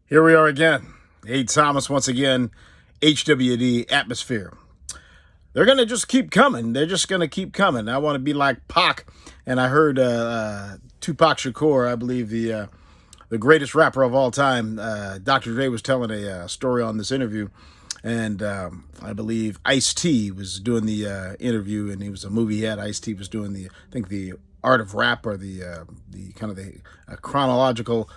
Here we are again. Hey, Thomas, once again, HWD Atmosphere. They're going to just keep coming. They're just going to keep coming. I want to be like Pac. And I heard Tupac Shakur, I believe the greatest rapper of all time, Dr. Dre was telling a story on this interview. And I believe Ice-T was doing the interview, and it was a movie he had. Ice-T was doing I think the art of rap, or the kind of the chronological,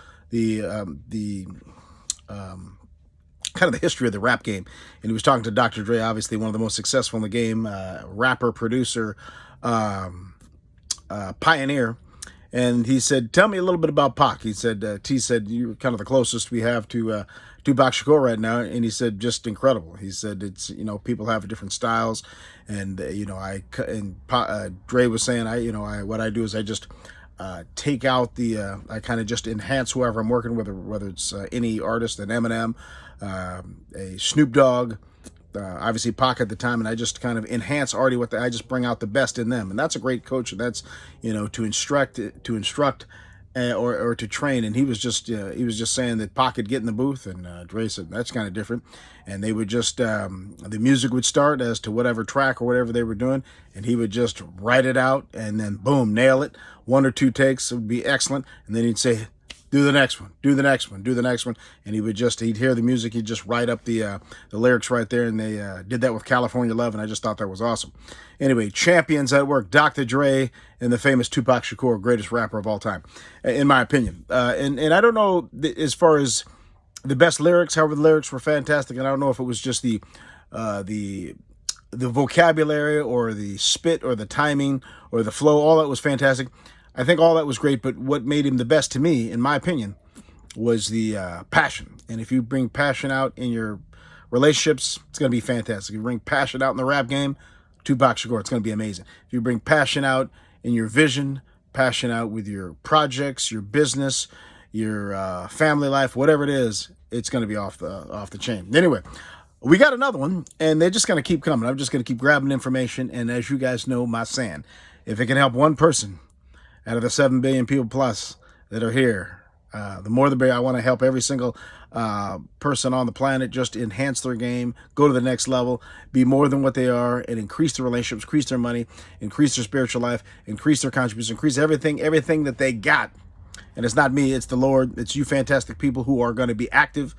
kind of the history of the rap game. And he was talking to Dr. Dre, obviously one of the most successful in the game, rapper, producer, pioneer. And he said, tell me a little bit about Pac. He said, T said, you're kind of the closest we have to Tupac Shakur right now. And he said, just incredible. He said, it's, people have different styles. And, Dre was saying, what I do is I just take out I kind of just enhance whoever I'm working with, whether it's any artist, an Eminem, a Snoop Dogg, obviously Pac at the time, and I just kind of enhance already I just bring out the best in them. And that's a great coach. And that's, to instruct, or to train. And he was just saying that Pac could get in the booth, and Dre said that's kind of different. And they would just the music would start as to whatever track or whatever they were doing, and he would just write it out, and then boom, nail it. One or two takes would be excellent, and then he'd say, do the next one, do the next one, do the next one. And he'd hear the music, he'd just write up the lyrics right there. And they did that with California Love, and I just thought that was awesome. Anyway, champions at work, Dr. Dre and the famous Tupac Shakur, greatest rapper of all time, in my opinion. And I don't know as far as the best lyrics, however, the lyrics were fantastic. And I don't know if it was just the vocabulary or the spit or the timing or the flow, all that was fantastic. I think all that was great, but what made him the best to me, in my opinion, was the passion. And if you bring passion out in your relationships, it's going to be fantastic. If you bring passion out in the rap game, Tupac Shakur, it's going to be amazing. If you bring passion out in your vision, passion out with your projects, your business, your family life, whatever it is, it's going to be off the chain. Anyway, we got another one, and they're just going to keep coming. I'm just going to keep grabbing information. And as you guys know, my saying, if it can help one person out of the 7 billion people plus that are here, the more the better. I want to help every single person on the planet just enhance their game, go to the next level, be more than what they are, and increase their relationships, increase their money, increase their spiritual life, increase their contributions, increase everything that they got. And it's not me, it's the Lord. It's you fantastic people who are going to be active,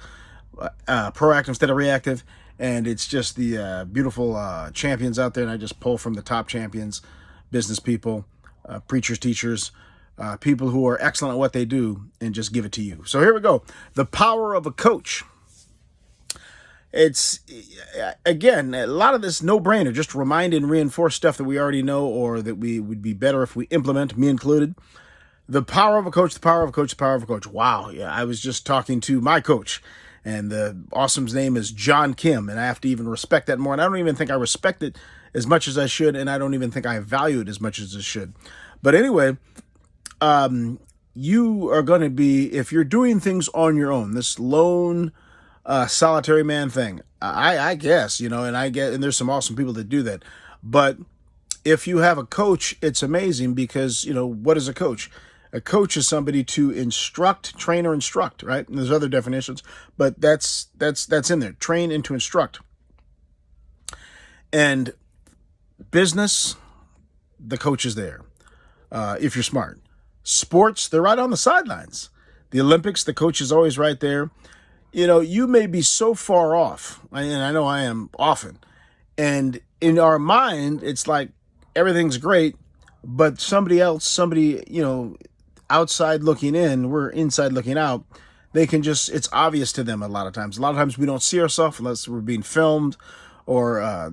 proactive instead of reactive. And it's just the beautiful champions out there. And I just pull from the top champions, business people, preachers, teachers, people who are excellent at what they do, and just give it to you. So here we go. The power of a coach. It's, again, a lot of this no-brainer, just remind and reinforce stuff that we already know, or that we would be better if we implement, me included. The power of a coach, the power of a coach, the power of a coach. Wow. Yeah, I was just talking to my coach, and the awesome's name is John Kim, and I have to even respect that more. And I don't even think I respect it as much as I should, and I don't even think I value it as much as I should. But anyway, you are going to be, if you're doing things on your own, this lone, solitary man thing, I guess, and there's some awesome people that do that. But if you have a coach, it's amazing, because, what is a coach? A coach is somebody to instruct, train, or instruct, right? And there's other definitions, but that's in there. Train and to instruct. And business, the coach is there, if you're smart. Sports, they're right on the sidelines. The Olympics, the coach is always right there. You may be so far off, and I know I am often, and in our mind, it's like everything's great, but somebody, outside looking in, we're inside looking out. They can it's obvious to them a lot of times. A lot of times we don't see ourselves unless we're being filmed, or,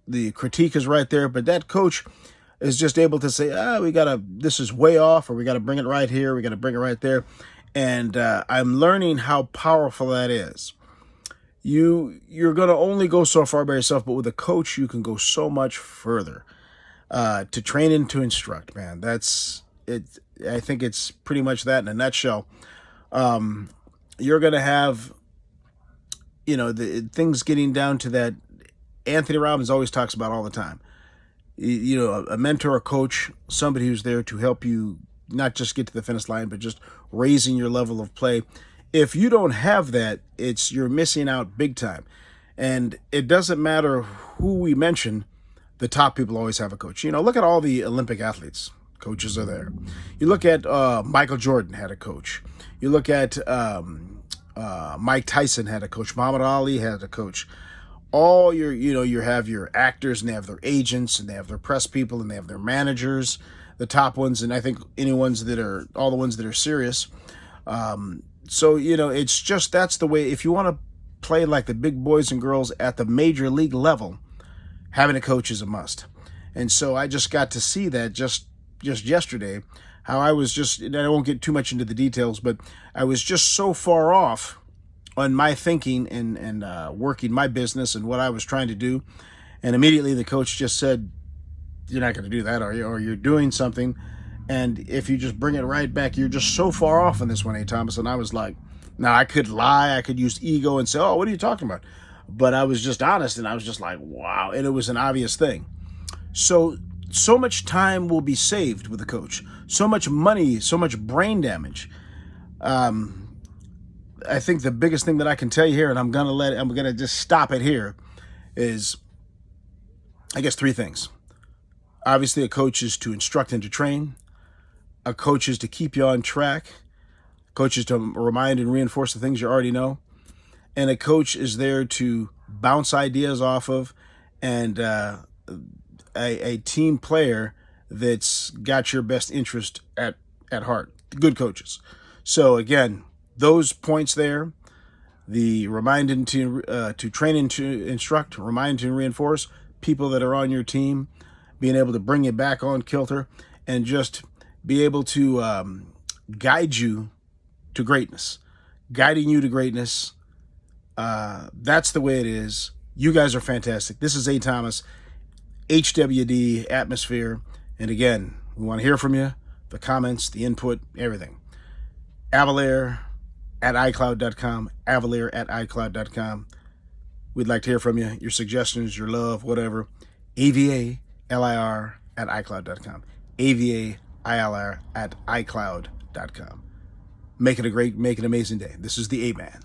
the critique is right there. But that coach is just able to say, this is way off, or we got to bring it right here. We got to bring it right there. And I'm learning how powerful that is. You're going to only go so far by yourself, but with a coach, you can go so much further. To train and to instruct, man. That's it. I think it's pretty much that in a nutshell. You're going to have, the things getting down to that. Anthony Robbins always talks about all the time. A mentor, a coach, somebody who's there to help you not just get to the finish line, but just raising your level of play If you don't have that, you're missing out big time. And it doesn't matter who we mention, the top people always have a coach. Look at all the Olympic athletes. Coaches are there. You look at Michael Jordan had a coach. You look at Mike Tyson had a coach. Muhammad Ali had a coach. All you have your actors, and they have their agents, and they have their press people, and they have their managers, the top ones, and I think all the ones that are serious. So, it's just, that's the way. If you want to play like the big boys and girls at the major league level, having a coach is a must. And so I just got to see that just yesterday, how I was and I won't get too much into the details, but I was just so far off on my thinking and working my business and what I was trying to do. And immediately the coach just said, "You're not going to do that, are you? Or you're doing something. And if you just bring it right back, you're just so far off on this one, A. Thomas." And I was like, now I could lie, I could use ego and say, "Oh, what are you talking about?" But I was just honest, and I was just like, wow. And it was an obvious thing. So much time will be saved with a coach. So much money, so much brain damage. I think the biggest thing that I can tell you here, and I'm gonna just stop it here, is, I guess, three things. Obviously, a coach is to instruct and to train. A coach is to keep you on track. A coach is to remind and reinforce the things you already know. And a coach is there to bounce ideas off of, and a team player that's got your best interest at heart. Good coaches. So again, those points there, the remind and to train and to instruct, remind and reinforce, people that are on your team, being able to bring you back on kilter, and just be able to guide you to greatness. Guiding you to greatness. That's the way it is. You guys are fantastic. This is A. Thomas, HWD Atmosphere. And again, we want to hear from you, the comments, the input, everything. Avalier@iCloud.com, Avalier@iCloud.com. We'd like to hear from you, your suggestions, your love, whatever. AVALIR@iCloud.com, AVAILR@iCloud.com. Make it an amazing day. This is the A-Man.